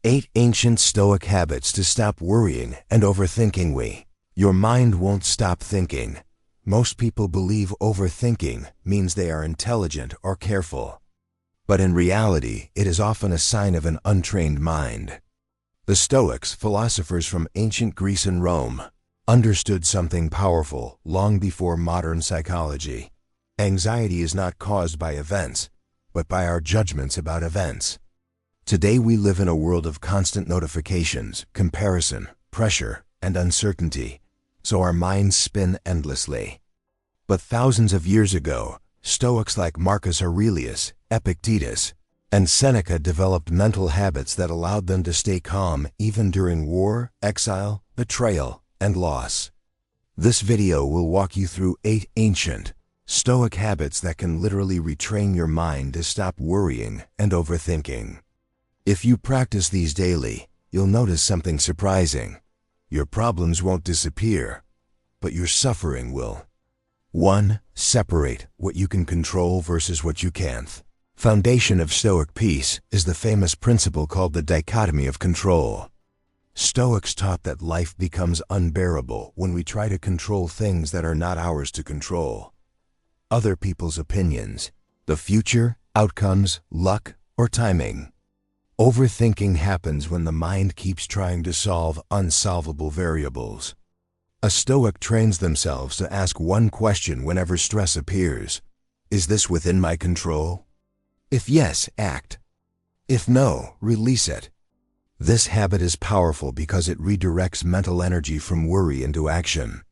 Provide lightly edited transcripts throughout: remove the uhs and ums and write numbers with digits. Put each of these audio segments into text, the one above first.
8 Ancient Stoic Habits to Stop Worrying and Overthinking. Your mind won't stop thinking. Most people believe overthinking means they are intelligent or careful. But in reality, it is often a sign of an untrained mind. The Stoics, philosophers from ancient Greece and Rome, understood something powerful long before modern psychology. Anxiety is not caused by events, but by our judgments about events. Today we live in a world of constant notifications, comparison, pressure, and uncertainty, so our minds spin endlessly. But thousands of years ago, Stoics like Marcus Aurelius, Epictetus, and Seneca developed mental habits that allowed them to stay calm even during war, exile, betrayal, and loss. This video will walk you through 8 ancient, Stoic habits that can literally retrain your mind to stop worrying and overthinking. If you practice these daily, you'll notice something surprising. Your problems won't disappear, but your suffering will. 1. Separate what you can control versus what you can't. Foundation of Stoic peace is the famous principle called the dichotomy of control. Stoics taught that life becomes unbearable when we try to control things that are not ours to control. Other people's opinions, the future, outcomes, luck, or timing. Overthinking happens when the mind keeps trying to solve unsolvable variables. A Stoic trains themselves to ask one question whenever stress appears. Is this within my control? If yes, act. If no, release it. This habit is powerful because it redirects mental energy from worry into action.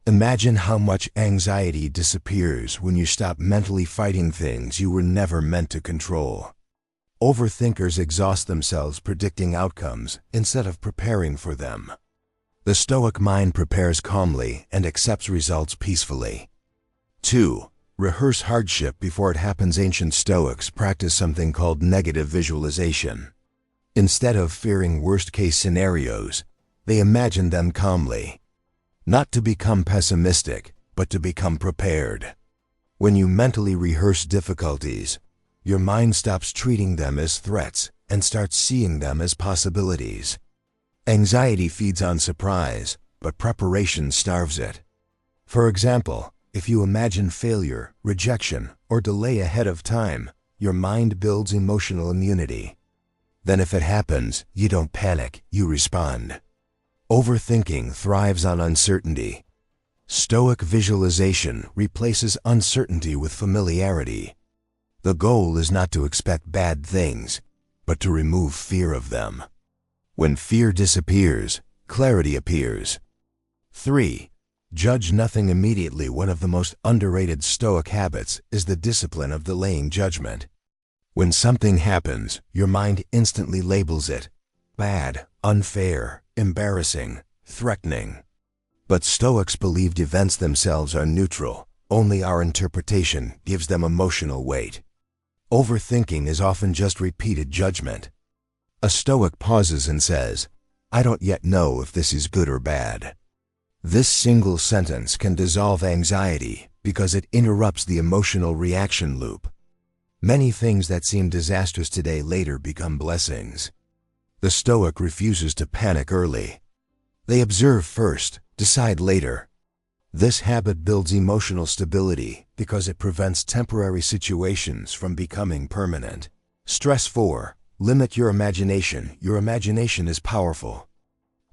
Imagine how much anxiety disappears when you stop mentally fighting things you were never meant to control. Overthinkers exhaust themselves predicting outcomes instead of preparing for them. The Stoic mind prepares calmly and accepts results peacefully. 2. Rehearse hardship before it happens. Ancient Stoics practice something called negative visualization. Instead of fearing worst-case scenarios, they imagine them calmly. Not to become pessimistic, but to become prepared. When you mentally rehearse difficulties, your mind stops treating them as threats and starts seeing them as possibilities. Anxiety feeds on surprise, but preparation starves it. For example, if you imagine failure, rejection, or delay ahead of time, your mind builds emotional immunity. Then if it happens, you don't panic, you respond. Overthinking thrives on uncertainty. Stoic visualization replaces uncertainty with familiarity. The goal is not to expect bad things, but to remove fear of them. When fear disappears, clarity appears. 3. Judge nothing immediately. One of the most underrated Stoic habits is the discipline of delaying judgment. When something happens, your mind instantly labels it bad, unfair, embarrassing, threatening. But Stoics believed events themselves are neutral. Only our interpretation gives them emotional weight. Overthinking is often just repeated judgment. A Stoic pauses and says, I don't yet know if this is good or bad. This single sentence can dissolve anxiety because it interrupts the emotional reaction loop. Many things that seem disastrous today later become blessings. The Stoic refuses to panic early. They observe first, decide later. This habit builds emotional stability because it prevents temporary situations from becoming permanent. Stress 4. Limit your imagination. Your imagination is powerful,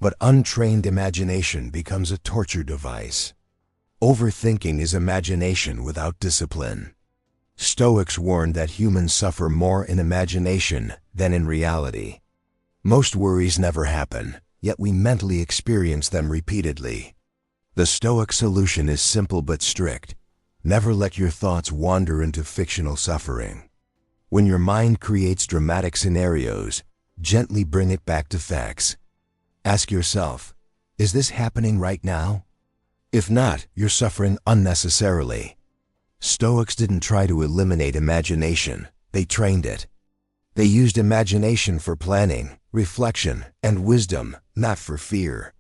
but untrained imagination becomes a torture device. Overthinking is imagination without discipline. Stoics warned that humans suffer more in imagination than in reality. Most worries never happen, yet we mentally experience them repeatedly. The Stoic solution is simple but strict. Never let your thoughts wander into fictional suffering. When your mind creates dramatic scenarios, gently bring it back to facts. Ask yourself, is this happening right now? If not, you're suffering unnecessarily. Stoics didn't try to eliminate imagination, they trained it. They used imagination for planning, reflection, and wisdom, not for fear.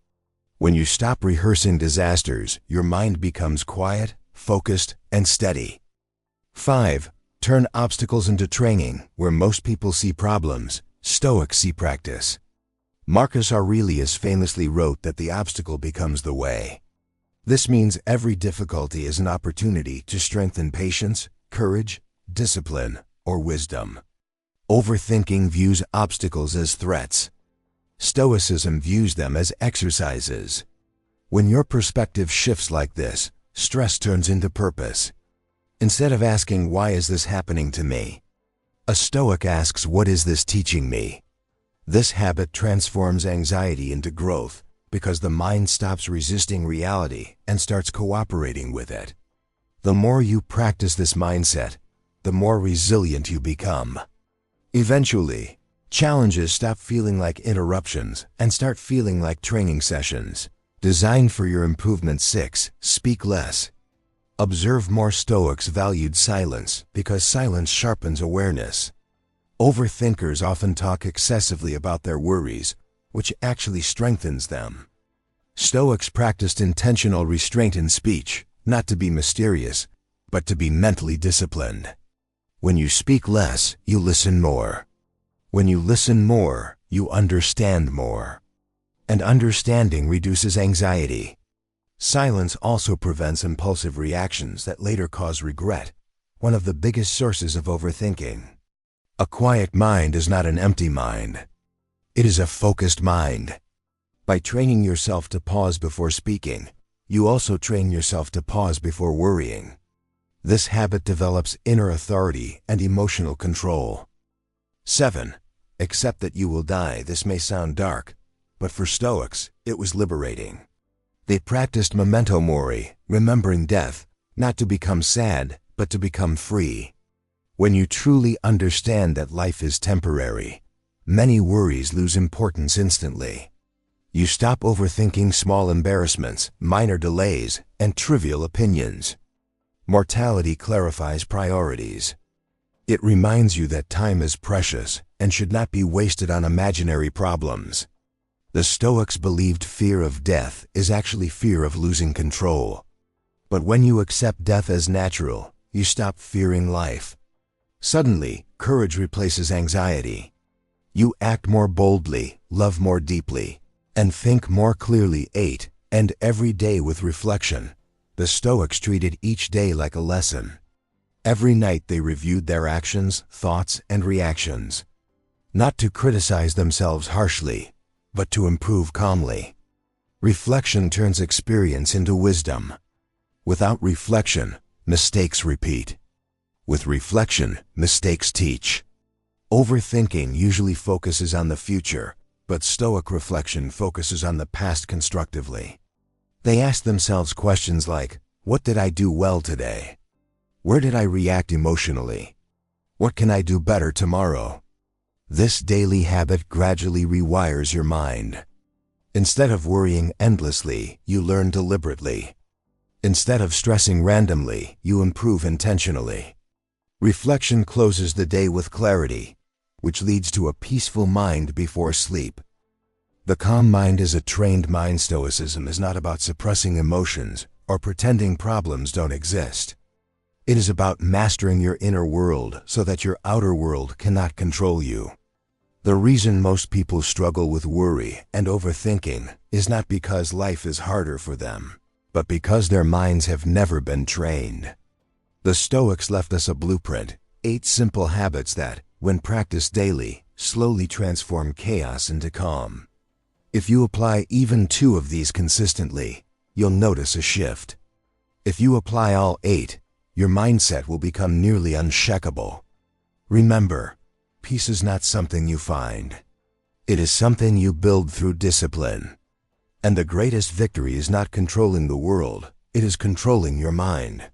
When you stop rehearsing disasters, your mind becomes quiet, focused, and steady. 5. Turn obstacles into training. Where most people see problems, Stoics see practice. Marcus Aurelius famously wrote that the obstacle becomes the way. This means every difficulty is an opportunity to strengthen patience, courage, discipline, or wisdom. Overthinking views obstacles as threats. Stoicism views them as exercises. When your perspective shifts like this, stress turns into purpose. Instead of asking, "Why is this happening to me?" a Stoic asks, "What is this teaching me?" This habit transforms anxiety into growth because the mind stops resisting reality and starts cooperating with it. The more you practice this mindset, the more resilient you become. Eventually, challenges stop feeling like interruptions and start feeling like training sessions. Designed for your improvement. 6. Speak less. Observe more. Stoics valued silence because silence sharpens awareness. Overthinkers often talk excessively about their worries, which actually strengthens them. Stoics practiced intentional restraint in speech, not to be mysterious, but to be mentally disciplined. When you speak less, you listen more. When you listen more, you understand more. And understanding reduces anxiety. Silence also prevents impulsive reactions that later cause regret, one of the biggest sources of overthinking. A quiet mind is not an empty mind. It is a focused mind. By training yourself to pause before speaking, you also train yourself to pause before worrying. This habit develops inner authority and emotional control. 7. Accept that you will die. This may sound dark, but for Stoics, it was liberating. They practiced memento mori, remembering death, not to become sad, but to become free. When you truly understand that life is temporary, many worries lose importance instantly. You stop overthinking small embarrassments, minor delays, and trivial opinions. Mortality clarifies priorities. It reminds you that time is precious and should not be wasted on imaginary problems. The Stoics believed fear of death is actually fear of losing control. But when you accept death as natural, you stop fearing life. Suddenly, courage replaces anxiety. You act more boldly, love more deeply, and think more clearly. 8. End every day with reflection. The Stoics treated each day like a lesson. Every night they reviewed their actions, thoughts, and reactions. Not to criticize themselves harshly, but to improve calmly. Reflection turns experience into wisdom. Without reflection, mistakes repeat. With reflection, mistakes teach. Overthinking usually focuses on the future, but Stoic reflection focuses on the past constructively. They ask themselves questions like, "What did I do well today? Where did I react emotionally? What can I do better tomorrow?" This daily habit gradually rewires your mind. Instead of worrying endlessly, you learn deliberately. Instead of stressing randomly, you improve intentionally. Reflection closes the day with clarity, which leads to a peaceful mind before sleep. The calm mind is a trained mind. Stoicism is not about suppressing emotions or pretending problems don't exist. It is about mastering your inner world so that your outer world cannot control you. The reason most people struggle with worry and overthinking is not because life is harder for them, but because their minds have never been trained. The Stoics left us a blueprint, 8 simple habits that, when practiced daily, slowly transform chaos into calm. If you apply even 2 of these consistently, you'll notice a shift. If you apply all 8, your mindset will become nearly unshakable. Remember, peace is not something you find. It is something you build through discipline. And the greatest victory is not controlling the world, it is controlling your mind.